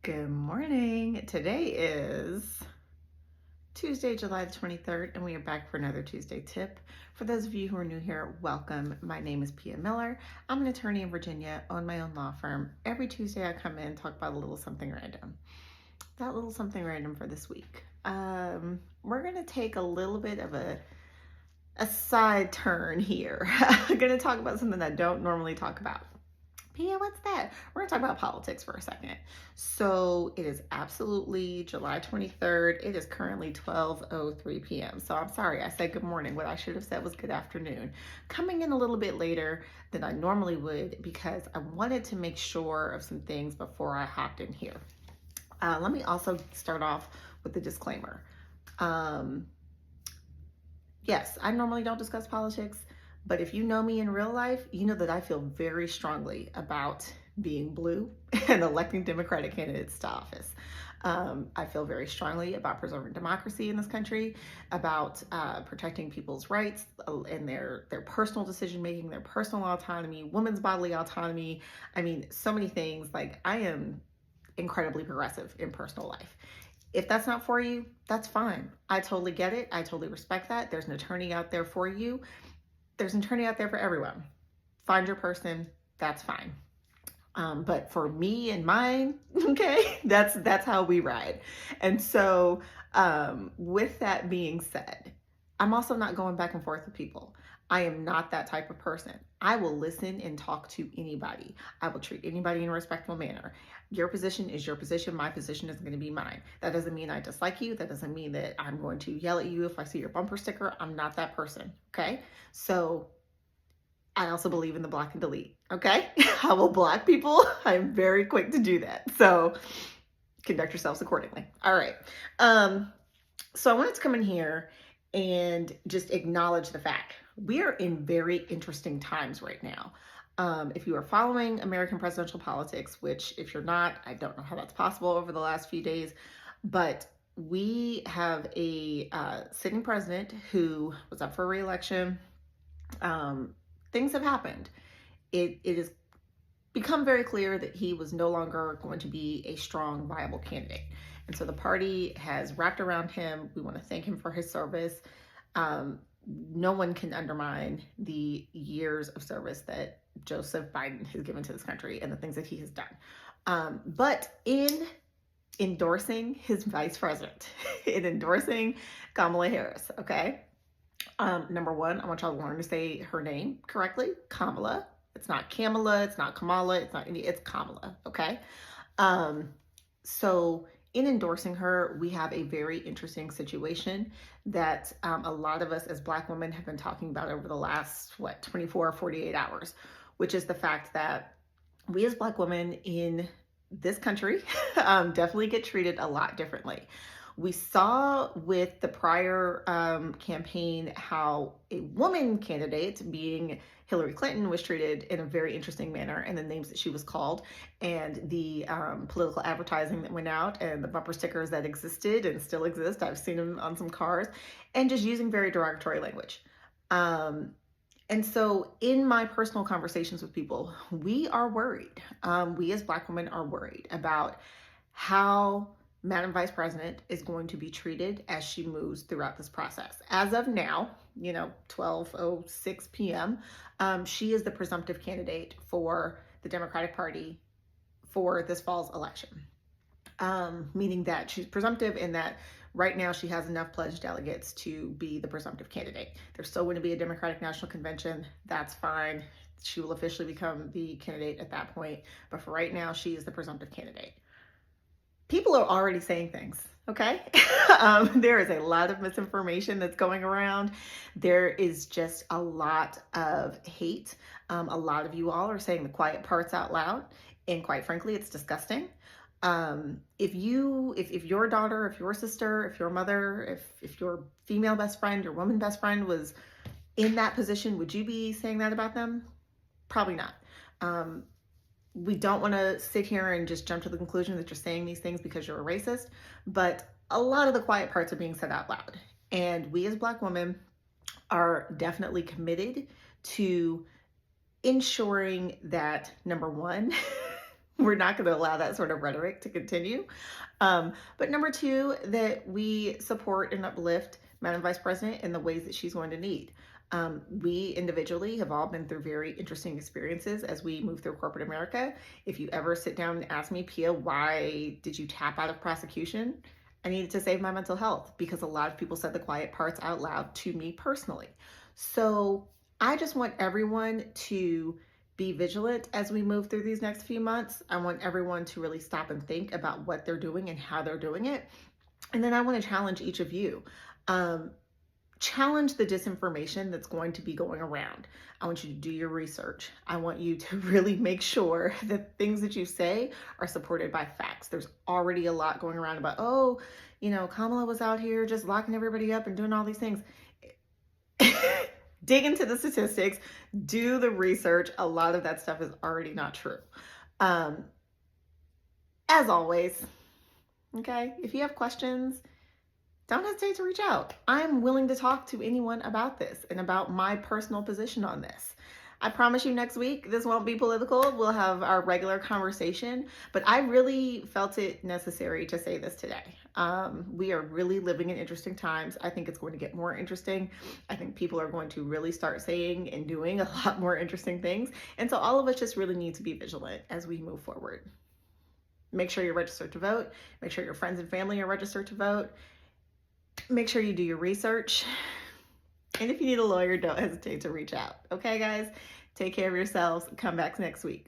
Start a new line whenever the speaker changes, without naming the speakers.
Good morning. Today is Tuesday, July the 23rd, and we are back for another Tuesday tip. For those of you who are new here, welcome. My name is Pia Miller. I'm an attorney in Virginia, own my own law firm. Every Tuesday I come in and talk about a little something random. That little something random for this week. We're going to take a little bit of a side turn here. I'm going to talk about something I don't normally talk about. Pia, what's that? We're going to talk about politics for a second. So it is absolutely July 23rd. It is currently 12:03 p.m. So I'm sorry, I said good morning. What I should have said was good afternoon. Coming in a little bit later than I normally would because I wanted to make sure of some things before I hopped in here. Let me also start off with the disclaimer. Yes, I normally don't discuss politics. But if you know me in real life, you know that I feel very strongly about being blue and electing Democratic candidates to office. I feel very strongly about preserving democracy in this country, about protecting people's rights and their personal decision making, their personal autonomy, women's bodily autonomy. I mean, so many things. Like, I am incredibly progressive in personal life. If that's not for you, that's fine. I totally get it. I totally respect that. There's an attorney out there for you. There's an attorney out there for everyone. Find your person, that's fine. But for me and mine, okay, that's how we ride. And so with that being said, I'm also not going back and forth with people. I am not that type of person. I will listen and talk to anybody. I will treat anybody in a respectful manner. Your position is your position. My position is going to be mine. That doesn't mean I dislike you. That doesn't mean that I'm going to yell at you if I see your bumper sticker. I'm not that person. Okay. So I also believe in the block and delete. Okay. I will block people. I'm very quick to do that. So conduct yourselves accordingly. All right. So I wanted to come in here and just acknowledge the fact we are in very interesting times right now. If you are following American presidential politics, which if you're not, I don't know how that's possible over the last few days, but we have a sitting president who was up for re-election. Things have happened. It has become very clear that he was no longer going to be a strong, viable candidate. And so the party has wrapped around him. We want to thank him for his service. No one can undermine the years of service that Joseph Biden has given to this country and the things that he has done. But in endorsing his vice president, in endorsing Kamala Harris, okay? Number one, I want y'all to learn to say her name correctly, Kamala. It's not Kamala, it's not Kamala, it's Kamala, okay? So in endorsing her, we have a very interesting situation that a lot of us as Black women have been talking about over the last, 24 or 48 hours, which is the fact that we as Black women in this country definitely get treated a lot differently. We saw with the prior campaign how a woman candidate, being Hillary Clinton, was treated in a very interesting manner, and the names that she was called, and the political advertising that went out, and the bumper stickers that existed and still exist. I've seen them on some cars, and just using very derogatory language. And so in my personal conversations with people, we are worried. We as Black women are worried about how Madam Vice President is going to be treated as she moves throughout this process. As of now, 12:06 p.m., she is the presumptive candidate for the Democratic Party for this fall's election. Meaning that she's presumptive in that right now she has enough pledged delegates to be the presumptive candidate. There's still going to be a Democratic National Convention. That's fine. She will officially become the candidate at that point. But for right now, she is the presumptive candidate. People are already saying things, okay? There is a lot of misinformation that's going around. There is just a lot of hate. A lot of you all are saying the quiet parts out loud. And quite frankly, it's disgusting. If your daughter, if your sister, if your mother, if your female best friend, your woman best friend was in that position, would you be saying that about them? Probably not. We don't want to sit here and just jump to the conclusion that you're saying these things because you're a racist, but a lot of the quiet parts are being said out loud. And we as Black women are definitely committed to ensuring that, number one, We're not going to allow that sort of rhetoric to continue. But number two, that we support and uplift Madam Vice President in the ways that she's going to need. We individually have all been through very interesting experiences as we move through corporate America. If you ever sit down and ask me, Pia, why did you tap out of prosecution? I needed to save my mental health because a lot of people said the quiet parts out loud to me personally. So I just want everyone to be vigilant as we move through these next few months. I want everyone to really stop and think about what they're doing and how they're doing it. And then I want to challenge each of you. Challenge the disinformation that's going to be going around. I want you to do your research. I want you to really make sure that things that you say are supported by facts. There's already a lot going around about, oh, Kamala was out here just locking everybody up and doing all these things. Dig into the statistics, do the research. A lot of that stuff is already not true. As always, okay, if you have questions, don't hesitate to reach out. I'm willing to talk to anyone about this and about my personal position on this. I promise you next week, this won't be political. We'll have our regular conversation, but I really felt it necessary to say this today. We are really living in interesting times. I think it's going to get more interesting. I think people are going to really start saying and doing a lot more interesting things. And so all of us just really need to be vigilant as we move forward. Make sure you're registered to vote. Make sure your friends and family are registered to vote. Make sure you do your research. And if you need a lawyer, don't hesitate to reach out. Okay, guys? Take care of yourselves. Come back next week.